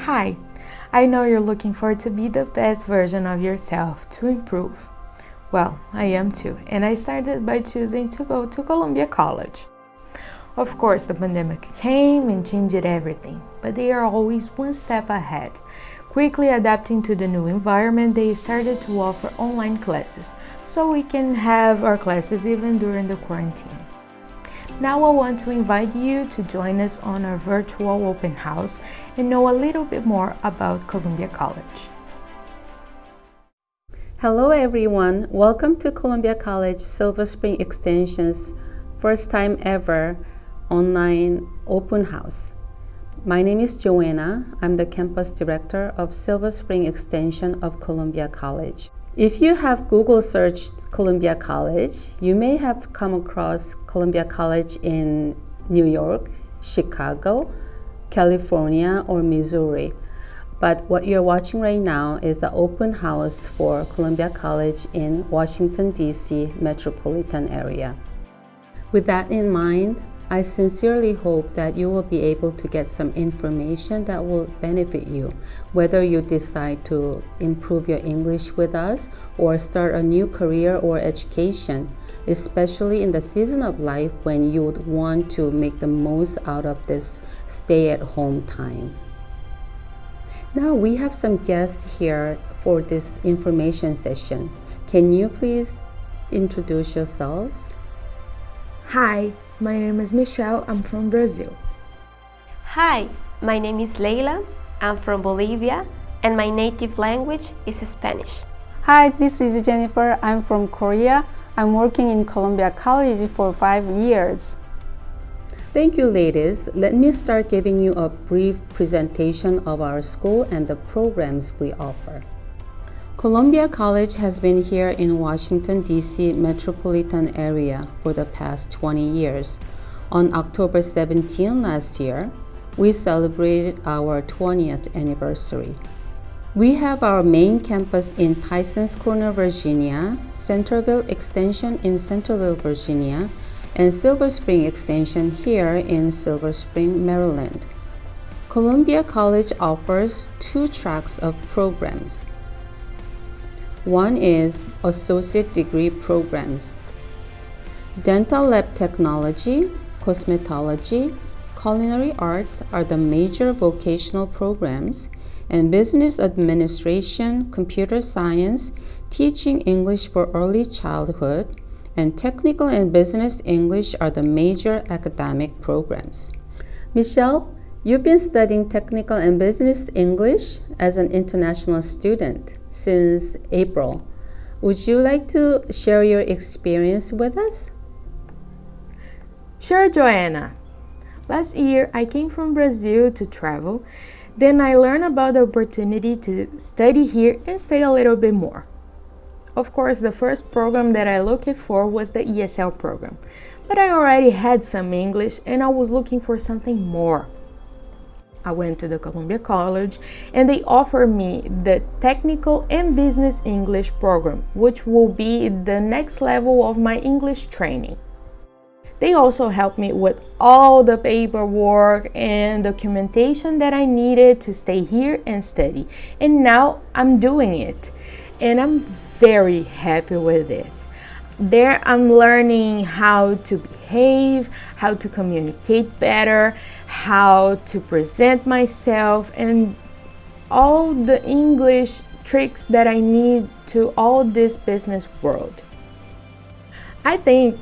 Hi, I know you're looking for to be the best version of yourself to improve. Well, I am too, and I started by choosing to go to Columbia College. Of course, the pandemic came and changed everything, but they are always one step ahead. Quickly adapting to the new environment, they started to offer online classes, so we can have our classes even during the quarantine. Now I want to invite you to join us on our virtual open house and know a little bit more about Columbia College. Hello everyone, welcome to Columbia College Silver Spring Extension's first time ever online open house. My name is Joanna. I'm the campus director of Silver Spring Extension of Columbia College. If you have Google searched Columbia College, you may have come across Columbia College in New York, Chicago, California, or Missouri. But what you're watching right now is the open house for Columbia College in Washington, D.C. Metropolitan area. With that in mind, I sincerely hope that you will be able to get some information that will benefit you, whether you decide to improve your English with us or start a new career or education, especially in the season of life when you would want to make the most out of this stay-at-home time. Now we have some guests here for this information session. Can you please introduce yourselves? Hi, my name is Michelle. I'm from Brazil. Hi, my name is Laila. I'm from Bolivia, and my native language is Spanish. Hi, this is Jennifer. I'm from Korea. I'm working in Columbia College for 5 years. Thank you, ladies. Let me start giving you a brief presentation of our school and the programs we offer. Columbia College has been here in Washington, D.C. metropolitan area for the past 20 years. On October 17 last year, we celebrated our 20th anniversary. We have our main campus in Tysons Corner, Virginia, Centreville Extension in Centreville, Virginia, and Silver Spring Extension here in Silver Spring, Maryland. Columbia College offers 2 tracks of programs. One is associate degree programs. Dental lab technology, cosmetology, culinary arts are the major vocational programs, and business administration, computer science, teaching English for early childhood, and technical and business English are the major academic programs. Michelle, you've been studying technical and business English as an international student since April. Would you like to share your experience with us? Sure, Joanna. Last year, I came from Brazil to travel. Then I learned about the opportunity to study here and stay a little bit more. Of course, the first program that I looked for was the ESL program, but I already had some English and I was looking for something more. I went to the Columbia College and they offered me the Technical and Business English program, which will be the next level of my English training. They also helped me with all the paperwork and documentation that I needed to stay here and study. And now I'm doing it and I'm very happy with it. There I'm learning how to behave, how to communicate better, how to present myself, and all the English tricks that I need to all this business world. I think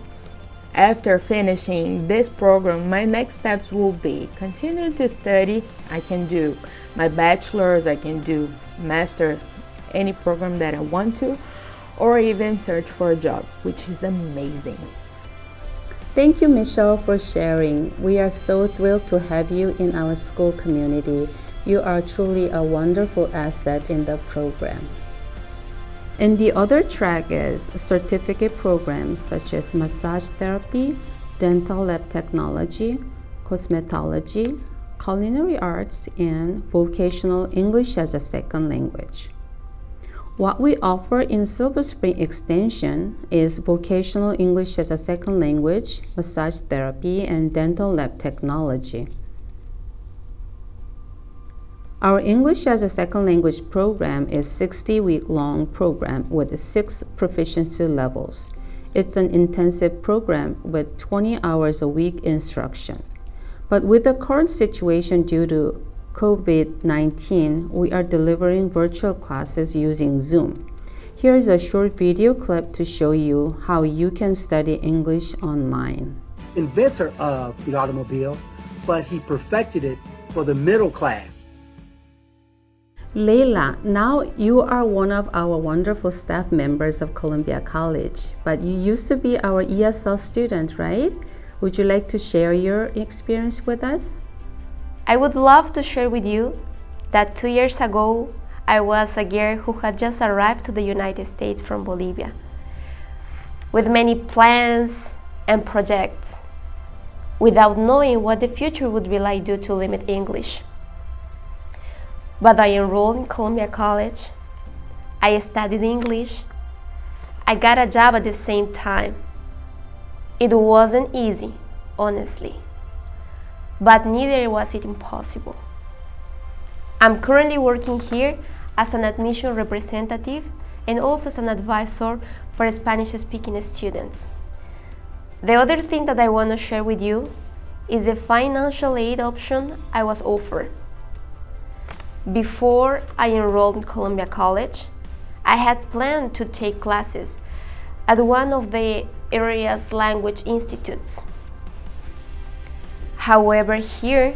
after finishing this program, my next steps will be continue to study. I can do my bachelor's, I can do master's, any program that I want to, or even search for a job, which is amazing. Thank you, Michelle, for sharing. We are so thrilled to have you in our school community. You are truly a wonderful asset in the program. And the other track is certificate programs such as massage therapy, dental lab technology, cosmetology, culinary arts, and vocational English as a second language. What we offer in Silver Spring Extension is vocational English as a second language, massage therapy, and dental lab technology. Our English as a Second Language program is a 60-week-long program with 6 proficiency levels. It's an intensive program with 20 hours a week instruction. But with the current situation due to COVID-19, we are delivering virtual classes using Zoom. Here is a short video clip to show you how you can study English online. Inventor of the automobile, but he perfected it for the middle class. Laila, now you are one of our wonderful staff members of Columbia College, but you used to be our ESL student, right? Would you like to share your experience with us? I would love to share with you that 2 years ago, I was a girl who had just arrived to the United States from Bolivia with many plans and projects without knowing what the future would be like due to limited English. But I enrolled in Columbia College, I studied English, I got a job at the same time. It wasn't easy, honestly, but neither was it impossible. I'm currently working here as an admission representative and also as an advisor for Spanish-speaking students. The other thing that I want to share with you is the financial aid option I was offered. Before I enrolled in Columbia College, I had planned to take classes at one of the area's language institutes. However, here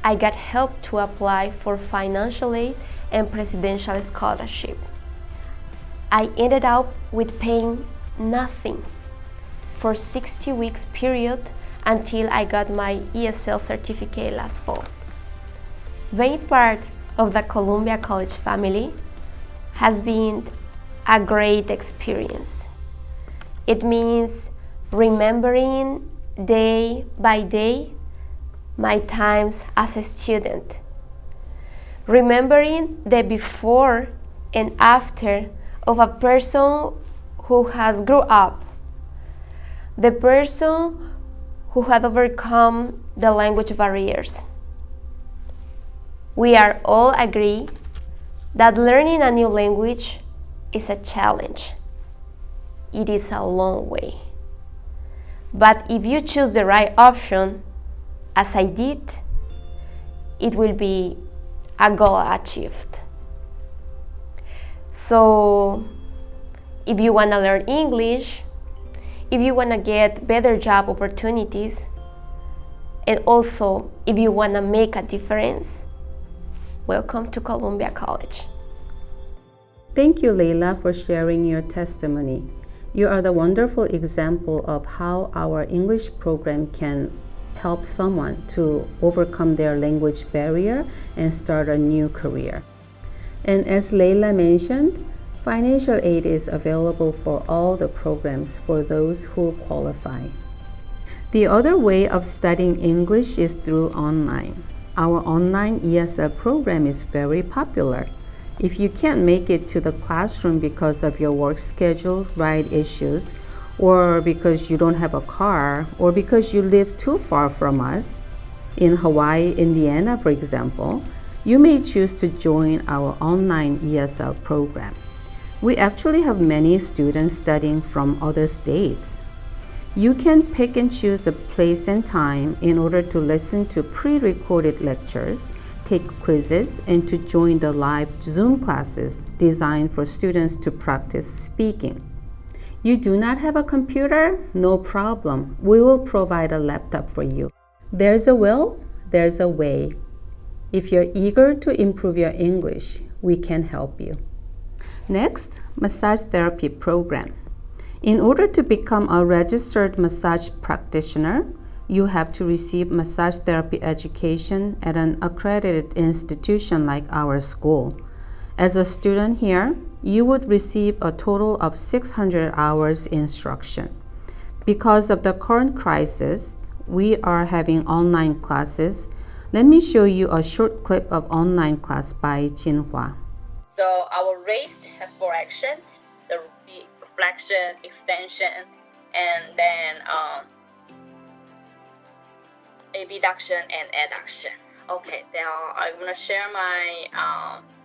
I got help to apply for financial aid and presidential scholarship. I ended up with paying nothing for 60 weeks period until I got my ESL certificate last fall. Being part of the Columbia College family has been a great experience. It means remembering day by day my times as a student, remembering the before and after of a person who has grown up, the person who had overcome the language barriers. We are all agree that learning a new language is a challenge. It is a long way. But if you choose the right option, as I did, it will be a goal achieved. So, if you want to learn English, if you want to get better job opportunities, and also if you want to make a difference, welcome to Columbia College. Thank you, Laila, for sharing your testimony. You are the wonderful example of how our English program can help someone to overcome their language barrier and start a new career. And as Laila mentioned, financial aid is available for all the programs for those who qualify. The other way of studying English is through online. Our online ESL program is very popular. If you can't make it to the classroom because of your work schedule, ride issues, or because you don't have a car, or because you live too far from us, in Hawaii, Indiana, for example, you may choose to join our online ESL program. We actually have many students studying from other states. You can pick and choose the place and time in order to listen to pre-recorded lectures, take quizzes, and to join the live Zoom classes designed for students to practice speaking. You do not have a computer? No problem. We will provide a laptop for you. There's a will, there's a way. If you're eager to improve your English, we can help you. Next, massage therapy program. In order to become a registered massage practitioner, you have to receive massage therapy education at an accredited institution like our school. As a student here, you would receive a total of 600 hours instruction. Because of the current crisis, we are having online classes. Let me show you a short clip of online class by Jinhua. So our raised have 4 actions: the flexion, extension, and then abduction and adduction. Okay, now I'm gonna share my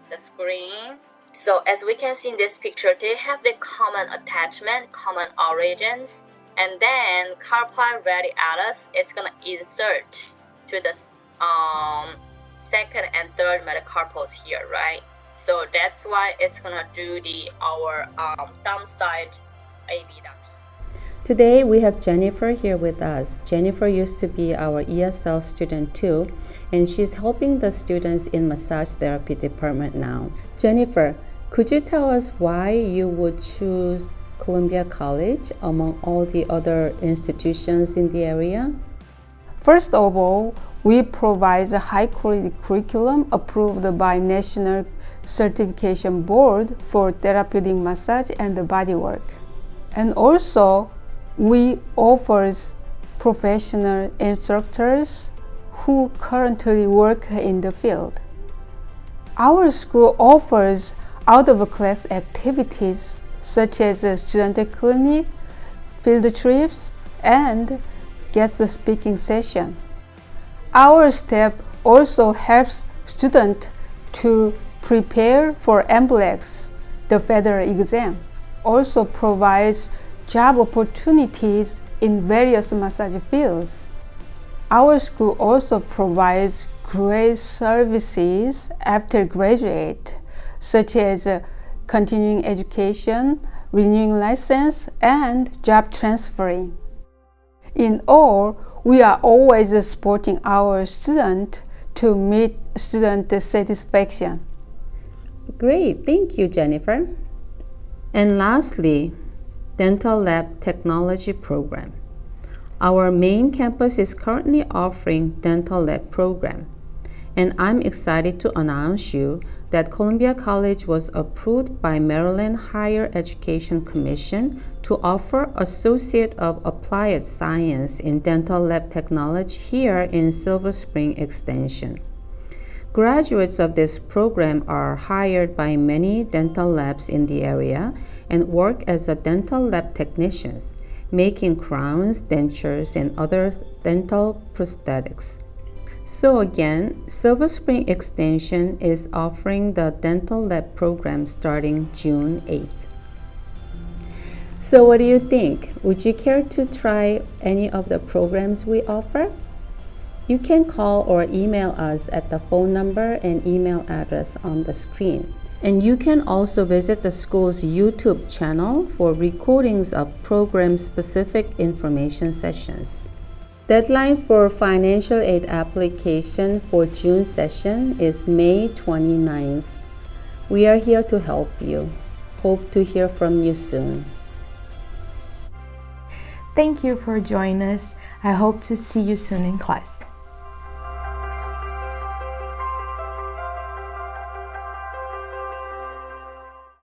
the screen. So as we can see in this picture, they have the common attachment, common origins, and then carpal radialis, it's gonna insert to the second and third metacarpals here, right? So that's why it's gonna do our thumb side abduction. Today we have Jennifer here with us. Jennifer used to be our ESL student too, and she's helping the students in massage therapy department now. Jennifer, could you tell us why you would choose Columbia College among all the other institutions in the area? First of all, we provide a high-quality curriculum approved by National Certification Board for therapeutic massage and bodywork. And also, we offer professional instructors who currently work in the field. Our school offers out-of-class activities such as a student clinic, field trips, and guest speaking session. Our staff also helps students to prepare for MBLEX, the federal exam. Also provides job opportunities in various massage fields. Our school also provides great services after graduate, such as continuing education, renewing license, and job transferring. In all, we are always supporting our students to meet student satisfaction. Great, thank you, Jennifer. And lastly, Dental Lab Technology Program. Our main campus is currently offering Dental Lab program, and I'm excited to announce you that Columbia College was approved by Maryland Higher Education Commission to offer Associate of Applied Science in Dental Lab Technology here in Silver Spring Extension. Graduates of this program are hired by many dental labs in the area and work as a dental lab technicians, making crowns, dentures, and other dental prosthetics. So again, Silver Spring Extension is offering the dental lab program starting June 8th. So what do you think? Would you care to try any of the programs we offer? You can call or email us at the phone number and email address on the screen. And you can also visit the school's YouTube channel for recordings of program-specific information sessions. Deadline for financial aid application for June session is May 29th. We are here to help you. Hope to hear from you soon. Thank you for joining us. I hope to see you soon in class.